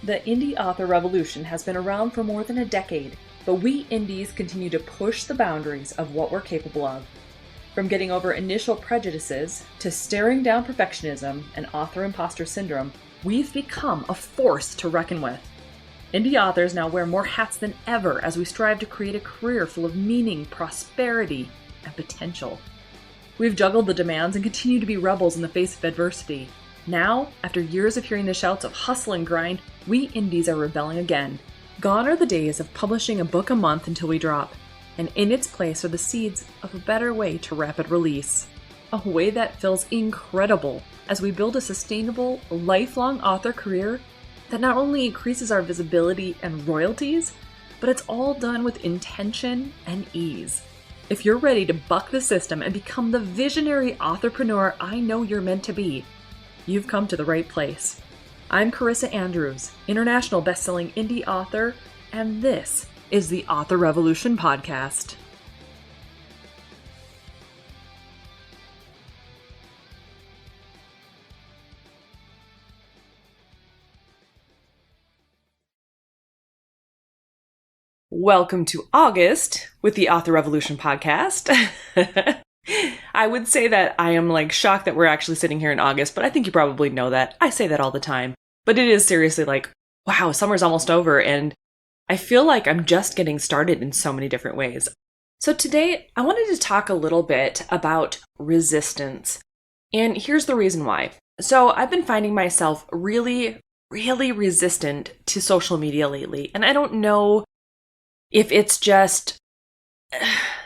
The indie author revolution has been around for more than a decade, but we indies continue to push the boundaries of what we're capable of. From getting over initial prejudices to staring down perfectionism and author imposter syndrome, we've become a force to reckon with. Indie authors now wear more hats than ever as we strive to create a career full of meaning, prosperity, and potential. We've juggled the demands and continue to be rebels in the face of adversity. Now, after years of hearing the shouts of hustle and grind, we indies are rebelling again. Gone are the days of publishing a book a month until we drop, and in its place are the seeds of a better way to rapid release. A way that feels incredible as we build a sustainable, lifelong author career that not only increases our visibility and royalties, but it's all done with intention and ease. If you're ready to buck the system and become the visionary authorpreneur I know you're meant to be, you've come to the right place. I'm Carissa Andrews, international best-selling indie author, and this is the Author Revolution podcast. Welcome to August with the Author Revolution podcast. I would say that I am shocked that we're actually sitting here in August, but I think you probably know that. I say that all the time. But it is seriously wow, summer's almost over and I feel like I'm just getting started in so many different ways. So today I wanted to talk a little bit about resistance. And here's the reason why. So I've been finding myself really resistant to social media lately. And I don't know if it's just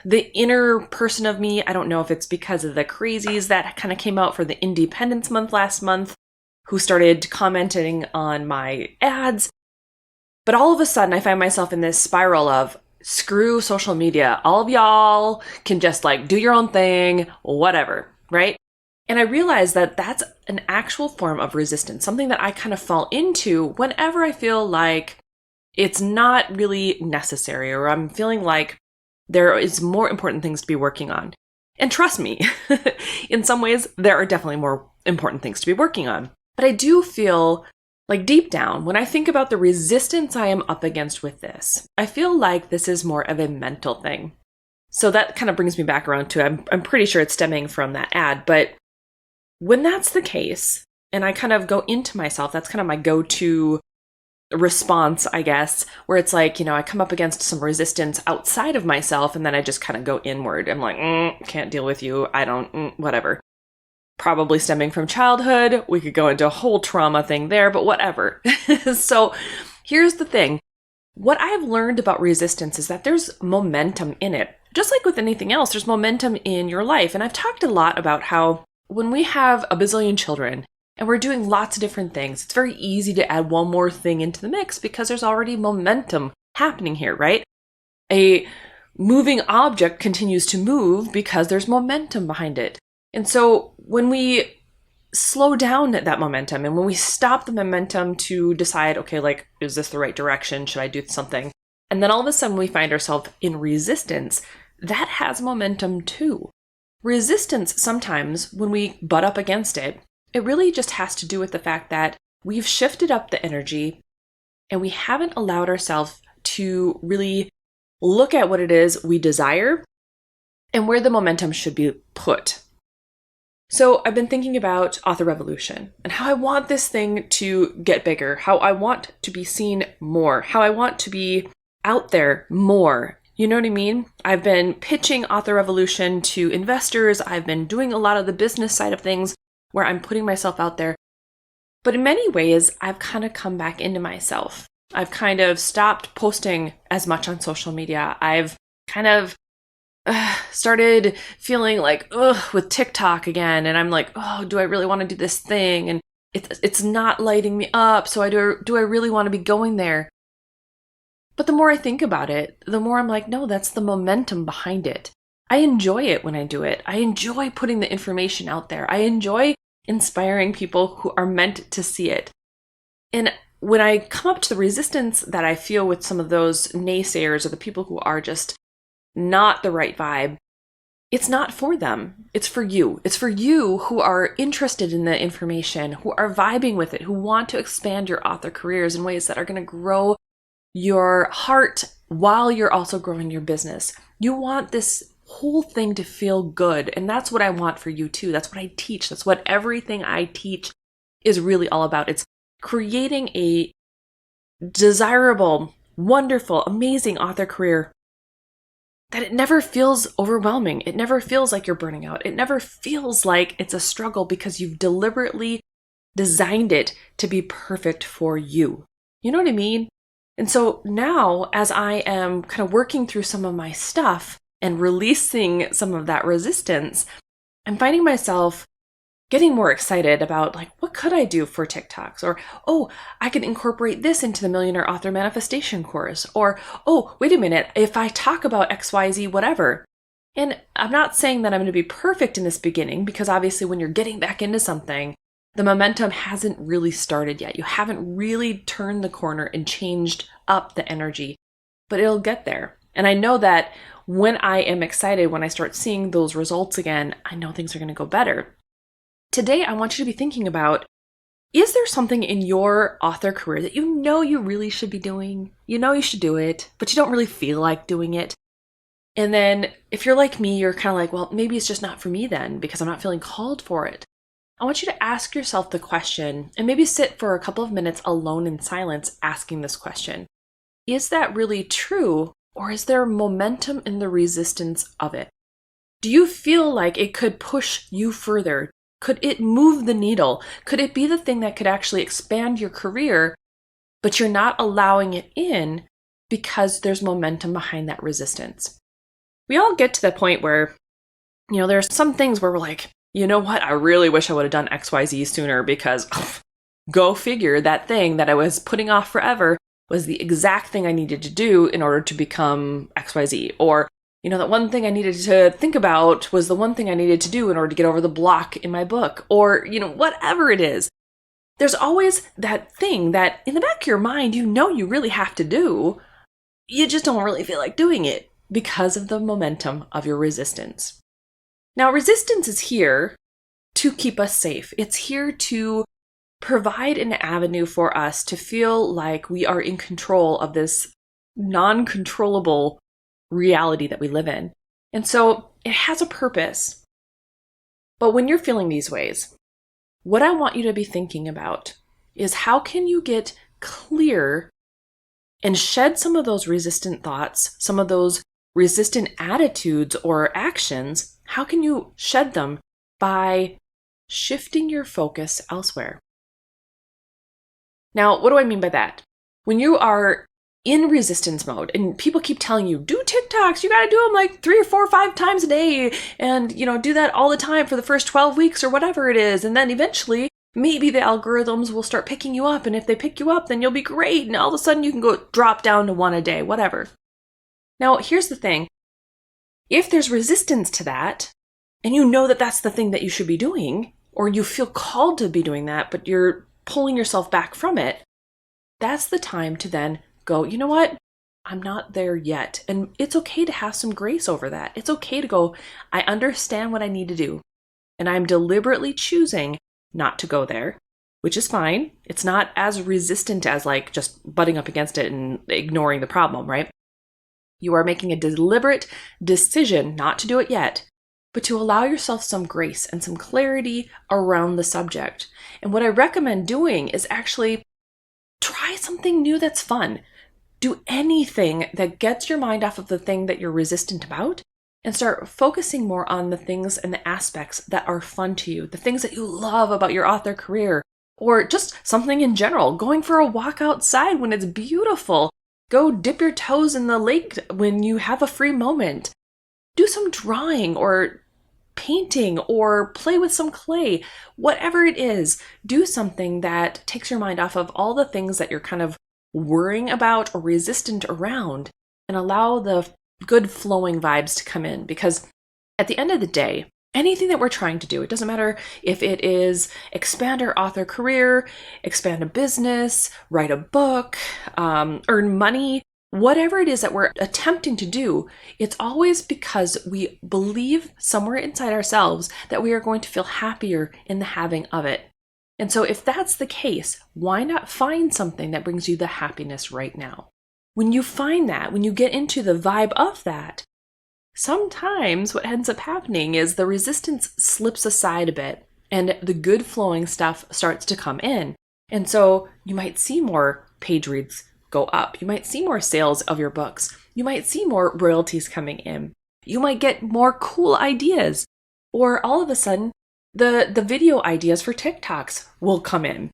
the inner person of me. I don't know if it's because of the crazies that kind of came out for the Independence Month last month, who started commenting on my ads. But all of a sudden, I find myself in this spiral of screw social media. All of y'all can just do your own thing, whatever, right? And I realized that that's an actual form of resistance, something that I kind of fall into whenever I feel like it's not really necessary, or I'm feeling like there is more important things to be working on. And trust me, in some ways, there are definitely more important things to be working on. But I do feel like deep down, when I think about the resistance I am up against with this, I feel like this is more of a mental thing. So that kind of brings me back around to, I'm pretty sure it's stemming from that ad. But when that's the case, and I kind of go into myself, that's kind of my go-to response, I guess, where it's I come up against some resistance outside of myself, and then I just kind of go inward. I'm can't deal with you. I don't, whatever. Probably stemming from childhood. We could go into a whole trauma thing there, but whatever. So here's the thing. What I've learned about resistance is that there's momentum in it. Just like with anything else, there's momentum in your life. And I've talked a lot about how when we have a bazillion children, and we're doing lots of different things, it's very easy to add one more thing into the mix because there's already momentum happening here, right? A moving object continues to move because there's momentum behind it. And so when we slow down that momentum and when we stop the momentum to decide, okay, is this the right direction? Should I do something? And then all of a sudden we find ourselves in resistance. That has momentum too. Resistance, sometimes when we butt up against it, it really just has to do with the fact that we've shifted up the energy and we haven't allowed ourselves to really look at what it is we desire and where the momentum should be put. So I've been thinking about Author Revolution and how I want this thing to get bigger, how I want to be seen more, how I want to be out there more. You know what I mean? I've been pitching Author Revolution to investors. I've been doing a lot of the business side of things where I'm putting myself out there. But in many ways, I've kind of come back into myself. I've kind of stopped posting as much on social media. I've kind of started feeling with TikTok again. And I'm do I really want to do this thing? And it's not lighting me up. So do I really want to be going there? But the more I think about it, the more I'm no, that's the momentum behind it. I enjoy it when I do it. I enjoy putting the information out there. I enjoy inspiring people who are meant to see it. And when I come up to the resistance that I feel with some of those naysayers or the people who are just not the right vibe, it's not for them. It's for you. It's for you who are interested in the information, who are vibing with it, who want to expand your author careers in ways that are going to grow your heart while you're also growing your business. You want this whole thing to feel good. And that's what I want for you too. That's what I teach. That's what everything I teach is really all about. It's creating a desirable, wonderful, amazing author career that it never feels overwhelming. It never feels like you're burning out. It never feels like it's a struggle because you've deliberately designed it to be perfect for you. You know what I mean? And so now, as I am kind of working through some of my stuff and releasing some of that resistance, I'm finding myself getting more excited about like, what could I do for TikToks? Or, oh, I can incorporate this into the Millionaire Author Manifestation course. Or, oh, wait a minute, if I talk about XYZ, whatever. And I'm not saying that I'm going to be perfect in this beginning, because obviously when you're getting back into something, the momentum hasn't really started yet. You haven't really turned the corner and changed up the energy, but it'll get there. And I know that when I am excited, when I start seeing those results again, I know things are going to go better. Today, I want you to be thinking about, is there something in your author career that you know you really should be doing? You know you should do it, but you don't really feel like doing it. And then if you're like me, you're kind of like, well, maybe it's just not for me then because I'm not feeling called for it. I want you to ask yourself the question and maybe sit for a couple of minutes alone in silence asking this question. Is that really true, or is there momentum in the resistance of it? Do you feel like it could push you further? Could it move the needle? Could it be the thing that could actually expand your career, but you're not allowing it in because there's momentum behind that resistance? We all get to the point where, there's some things where we're like, you know what? I really wish I would have done XYZ sooner because go figure, that thing that I was putting off forever was the exact thing I needed to do in order to become XYZ. Or that one thing I needed to think about was the one thing I needed to do in order to get over the block in my book, or, whatever it is. There's always that thing that in the back of your mind, you really have to do. You just don't really feel like doing it because of the momentum of your resistance. Now, resistance is here to keep us safe. It's here to provide an avenue for us to feel like we are in control of this non-controllable reality that we live in. And so it has a purpose. But when you're feeling these ways, what I want you to be thinking about is how can you get clear and shed some of those resistant thoughts, some of those resistant attitudes or actions. How can you shed them by shifting your focus elsewhere? Now, what do I mean by that? When you are in resistance mode and people keep telling you, do TikToks, you got to do them like 3 or 4 or 5 times a day and, do that all the time for the first 12 weeks or whatever it is. And then eventually maybe the algorithms will start picking you up. And if they pick you up, then you'll be great. And all of a sudden you can go drop down to 1 a day, whatever. Now, here's the thing. If there's resistance to that, and you know that that's the thing that you should be doing, or you feel called to be doing that, but you're pulling yourself back from it, that's the time to then go, you know what? I'm not there yet. And it's okay to have some grace over that. It's okay to go, I understand what I need to do. And I'm deliberately choosing not to go there, which is fine. It's not as resistant as like just butting up against it and ignoring the problem, right? You are making a deliberate decision not to do it yet, but to allow yourself some grace and some clarity around the subject. And what I recommend doing is actually try something new that's fun. Do anything that gets your mind off of the thing that you're resistant about and start focusing more on the things and the aspects that are fun to you, the things that you love about your author career, or just something in general, going for a walk outside when it's beautiful. Go dip your toes in the lake when you have a free moment. Do some drawing or painting or play with some clay. Whatever it is, do something that takes your mind off of all the things that you're kind of worrying about or resistant around, and allow the good flowing vibes to come in. Because at the end of the day, anything that we're trying to do, it doesn't matter if it is expand our author career, expand a business, write a book, earn money, whatever it is that we're attempting to do, it's always because we believe somewhere inside ourselves that we are going to feel happier in the having of it. And so if that's the case, why not find something that brings you the happiness right now? When you find that, when you get into the vibe of that, sometimes what ends up happening is the resistance slips aside a bit and the good flowing stuff starts to come in. And so you might see more page reads go up. You might see more sales of your books. You might see more royalties coming in. You might get more cool ideas. Or all of a sudden, the video ideas for TikToks will come in.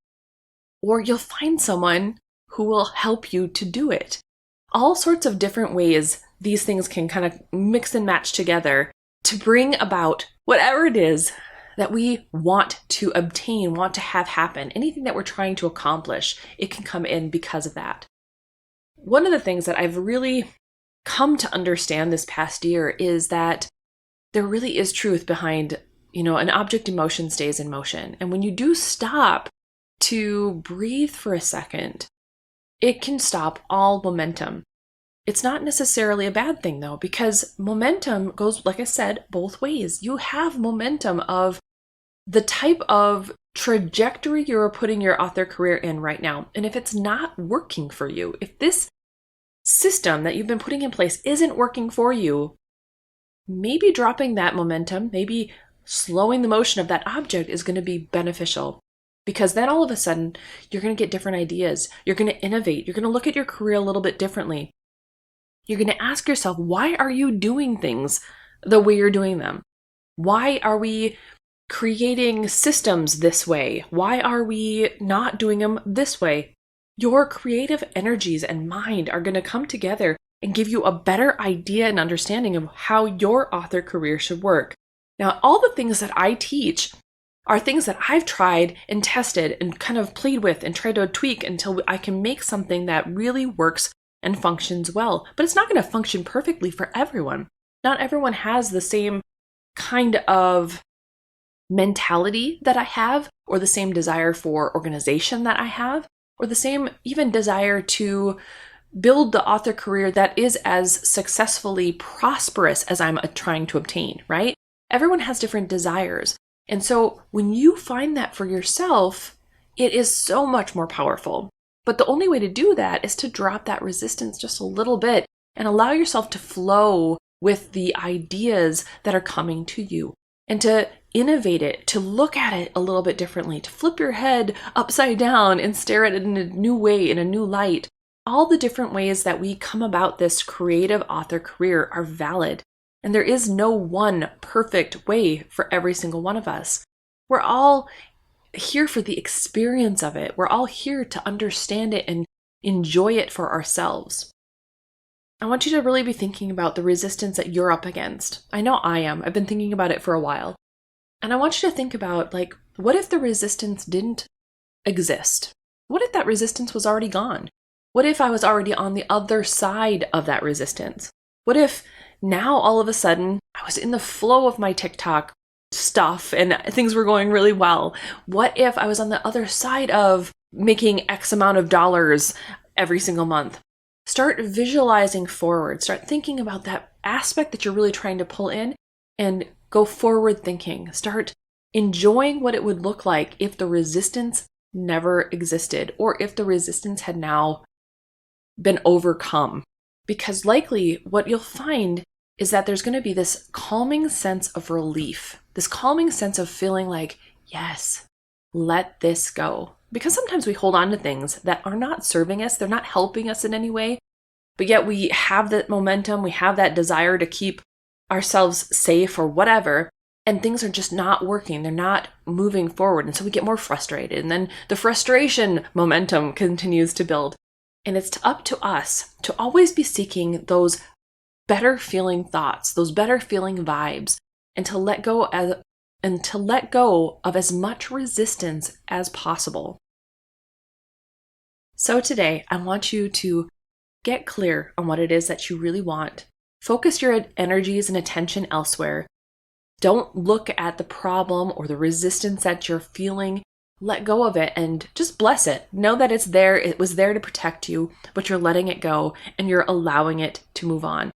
Or you'll find someone who will help you to do it. All sorts of different ways these things can kind of mix and match together to bring about whatever it is that we want to obtain, want to have happen. Anything that we're trying to accomplish, it can come in because of that. One of the things that I've really come to understand this past year is that there really is truth behind, an object in motion stays in motion. And when you do stop to breathe for a second, it can stop all momentum. It's not necessarily a bad thing though, because momentum goes, like I said, both ways. You have momentum of the type of trajectory you're putting your author career in right now. And if it's not working for you, if this system that you've been putting in place isn't working for you, maybe dropping that momentum, maybe slowing the motion of that object is going to be beneficial. Because then all of a sudden, you're going to get different ideas. You're going to innovate. You're going to look at your career a little bit differently. You're going to ask yourself, why are you doing things the way you're doing them? Why are we creating systems this way? Why are we not doing them this way? Your creative energies and mind are going to come together and give you a better idea and understanding of how your author career should work. Now, all the things that I teach are things that I've tried and tested and kind of played with and tried to tweak until I can make something that really works and functions well. But it's not going to function perfectly for everyone. Not everyone has the same kind of mentality that I have, or the same desire for organization that I have, or the same even desire to build the author career that is as successfully prosperous as I'm trying to obtain, right? Everyone has different desires. And so when you find that for yourself, it is so much more powerful. But the only way to do that is to drop that resistance just a little bit and allow yourself to flow with the ideas that are coming to you and to innovate it, to look at it a little bit differently, to flip your head upside down and stare at it in a new way, in a new light. All the different ways that we come about this creative author career are valid. And there is no one perfect way for every single one of us. We're all here for the experience of it. We're all here to understand it and enjoy it for ourselves. I want you to really be thinking about the resistance that you're up against. I know I am. I've been thinking about it for a while. And I want you to think about, what if the resistance didn't exist? What if that resistance was already gone? What if I was already on the other side of that resistance? What if now all of a sudden I was in the flow of my TikTok stuff and things were going really well? What if I was on the other side of making X amount of dollars every single month? Start visualizing forward. Start thinking about that aspect that you're really trying to pull in and go forward thinking. Start enjoying what it would look like if the resistance never existed, or if the resistance had now been overcome. Because likely what you'll find is that there's going to be this calming sense of relief, this calming sense of feeling like, yes, let this go. Because sometimes we hold on to things that are not serving us, they're not helping us in any way, but yet we have that momentum, we have that desire to keep ourselves safe or whatever, and things are just not working, they're not moving forward, and so we get more frustrated, and then the frustration momentum continues to build. And it's up to us to always be seeking those better feeling thoughts, those better feeling vibes, and to let go of as much resistance as possible. So today, I want you to get clear on what it is that you really want. Focus your energies and attention elsewhere. Don't look at the problem or the resistance that you're feeling. let go of it and just bless it. Know that it's there. It was there to protect you, but you're letting it go and you're allowing it to move on.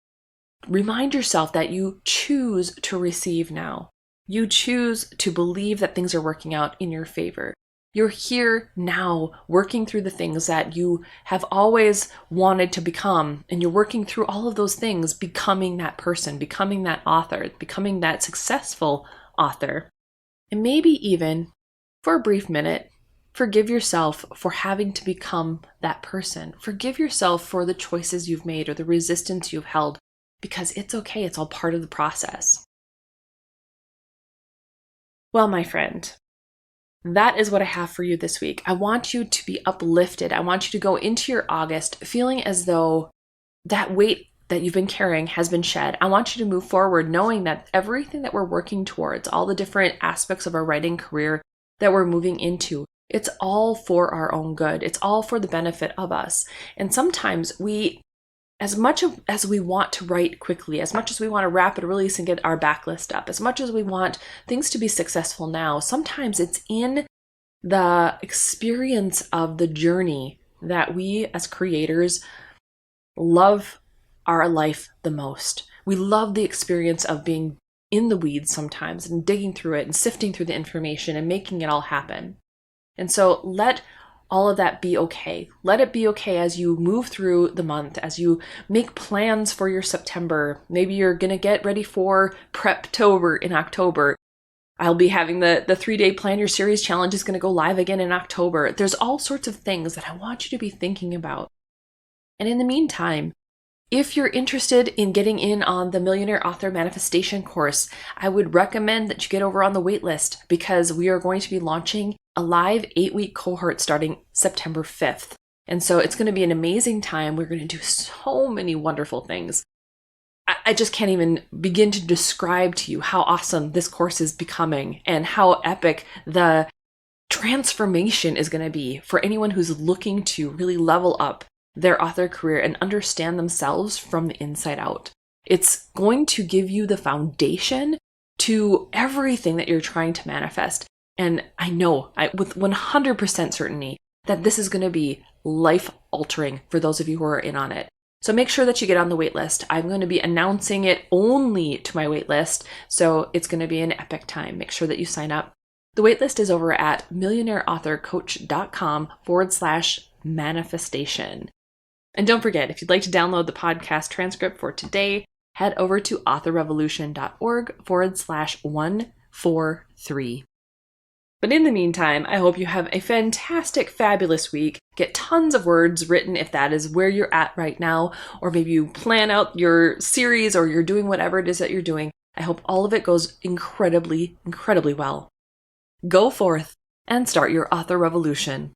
Remind yourself that you choose to receive now. You choose to believe that things are working out in your favor. You're here now working through the things that you have always wanted to become, and you're working through all of those things, becoming that person, becoming that author, becoming that successful author. And maybe even, for a brief minute, forgive yourself for having to become that person. Forgive yourself for the choices you've made or the resistance you've held, because it's okay. It's all part of the process. Well, my friend, that is what I have for you this week. I want you to be uplifted. I want you to go into your August feeling as though that weight that you've been carrying has been shed. I want you to move forward knowing that everything that we're working towards, all the different aspects of our writing career that we're moving into, it's all for our own good. It's all for the benefit of us. And sometimes as much as we want to write quickly, as much as we want to rapid release and get our backlist up, as much as we want things to be successful now, sometimes it's in the experience of the journey that we as creators love our life the most. We love the experience of being in the weeds sometimes and digging through it and sifting through the information and making it all happen. And so let all of that be okay. Let it be okay as you move through the month, as you make plans for your September. Maybe you're going to get ready for Preptober in October. I'll be having the 3-day Plan Your Series challenge is going to go live again in October. There's all sorts of things that I want you to be thinking about. And in the meantime, if you're interested in getting in on the Millionaire Author Manifestation course, I would recommend that you get over on the waitlist because we are going to be launching a live 8-week cohort starting September 5th. And so it's going to be an amazing time. We're going to do so many wonderful things. I just can't even begin to describe to you how awesome this course is becoming and how epic the transformation is going to be for anyone who's looking to really level up their author career and understand themselves from the inside out. It's going to give you the foundation to everything that you're trying to manifest. And I know with 100% certainty that this is going to be life altering for those of you who are in on it. So make sure that you get on the wait list. I'm going to be announcing it only to my wait list. So it's going to be an epic time. Make sure that you sign up. The wait list is over at millionaireauthorcoach.com/manifestation. And don't forget, if you'd like to download the podcast transcript for today, head over to authorrevolution.org/143. But in the meantime, I hope you have a fantastic, fabulous week. Get tons of words written if that is where you're at right now, or maybe you plan out your series or you're doing whatever it is that you're doing. I hope all of it goes incredibly, incredibly well. Go forth and start your author revolution.